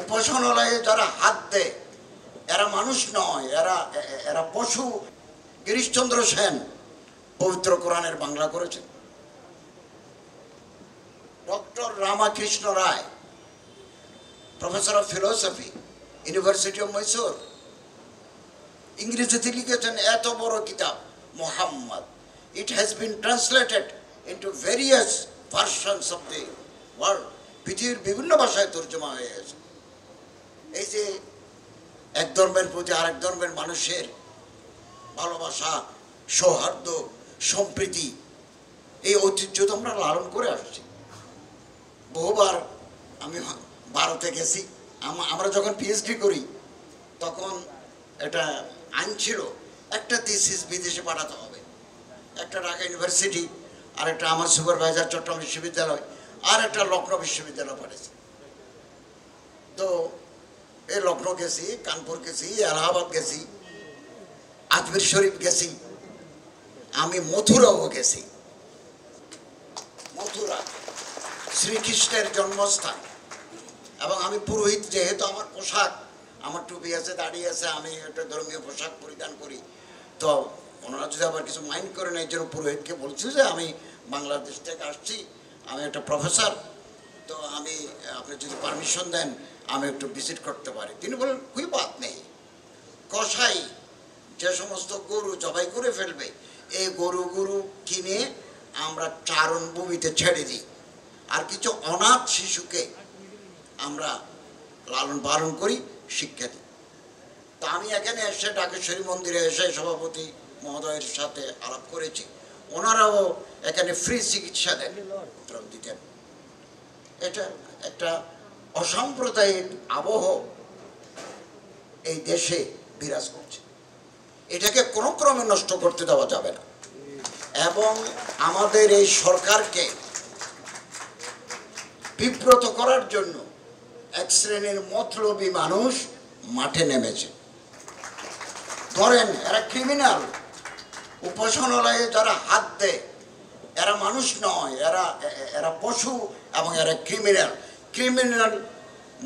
উপাসনালয়ে যারা হাত দেয় এরা মানুষ নয়, এরা পশু। গিরিশচন্দ্র সেন পবিত্র কোরআনের বাংলা করেছেন। Doctor Ramakrishna Roy, professor of philosophy, university of Mysore, ইংরেজিতে লিখেছেন এত বড় কিতাব Muhammad. It has been translated into various versions of the world. পৃথিবীর বিভিন্ন ভাষায় তর্জমা হয়ে গেছে। এই যে এক ধর্মের প্রতি আরেক ধর্মের মানুষের ভালোবাসা, সৌহার্দ্য, সম্প্রীতি, এই ঐতিহ্য তো আমরা লালন করে আসছি। বহুবার আমি ভারতে গেছি। আমরা যখন পিএইচডি করি তখন এটা আইন ছিল একটা থিসিস বিদেশে পাঠাতে হবে। একটা ঢাকা ইউনিভার্সিটি, আর একটা আমার সুপারভাইজার চট্টগ্রাম বিশ্ববিদ্যালয়, আর একটা লখনৌ বিশ্ববিদ্যালয় পাঠিয়েছে। তো এই লখনৌ গেছি, কানপুর গেছি, এলাহাবাদ গেছি, আজমির শরীফ গেছি, আমি মথুরাও গেছি। মথুরা শ্রীকৃষ্ণের জন্মস্থান। এবং আমি পুরোহিত, যেহেতু আমার পোশাক, আমার টুপি আছে, দাড়ি আছে, আমি একটা ধর্মীয় পোশাক পরিধান করি, তো ওনারা যদি আবার কিছু মাইন্ড করেন, এই জন্য পুরোহিতকে বলছি যে আমি বাংলাদেশ থেকে আসছি, আমি একটা প্রফেসর, তো আমি আপনি যদি পারমিশন দেন আমি একটু ভিজিট করতে পারি। তিনি বলেন কোই বাত নেই, কসাই যে সমস্ত গরু জবাই করে ফেলবে এই গরু কিনে আমরা চারণভূমিতে ছেড়ে দিই, আর কিছু অনাথ শিশুকে আমরা লালন পালন করি, শিক্ষা দিই। তা আমি এখানে এসে ঢাকেশ্বরী মন্দিরে এসে সভাপতি মহোদয়ের সাথে আলাপ করেছি। ওনারাও এখানে ফ্রি চিকিৎসা দিতেন। এটা একটা অসাম্প্রদায়িক আবহ এই দেশে বিরাজ করছে। এটাকে কোনো ক্রমে নষ্ট করতে দেওয়া যাবে না। এবং আমাদের এই সরকারকে বিব্রত করার জন্য এক শ্রেণীর মতলবী মানুষ মাঠে নেমেছে। ধরেন এরা ক্রিমিনাল। উপাসনালয়ে যারা হাত দেয় এরা মানুষ নয়, এরা পশু, এবং এরা criminal. Criminal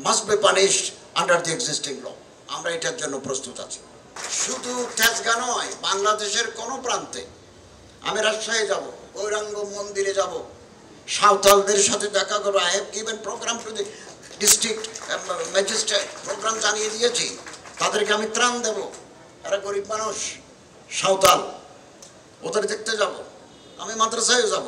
must be punished under the existing law. আমরা এটার জন্য প্রস্তুত আছি। শুধু তেজগাঁ নয়, বাংলাদেশের কোনো প্রান্তে আমি রাজশাহী যাব, গৌরাঙ্গ মন্দিরে যাব, সাঁওতালদের সাথে দেখা করবো। I have given program to the district magistrate, program জানিয়ে দিয়েছি, তাদেরকে আমি ত্রাণ দেব। এরা গরিব মানুষ, সাঁওতাল, ওদের দেখতে যাব। আমি মাদ্রাসায় যাব।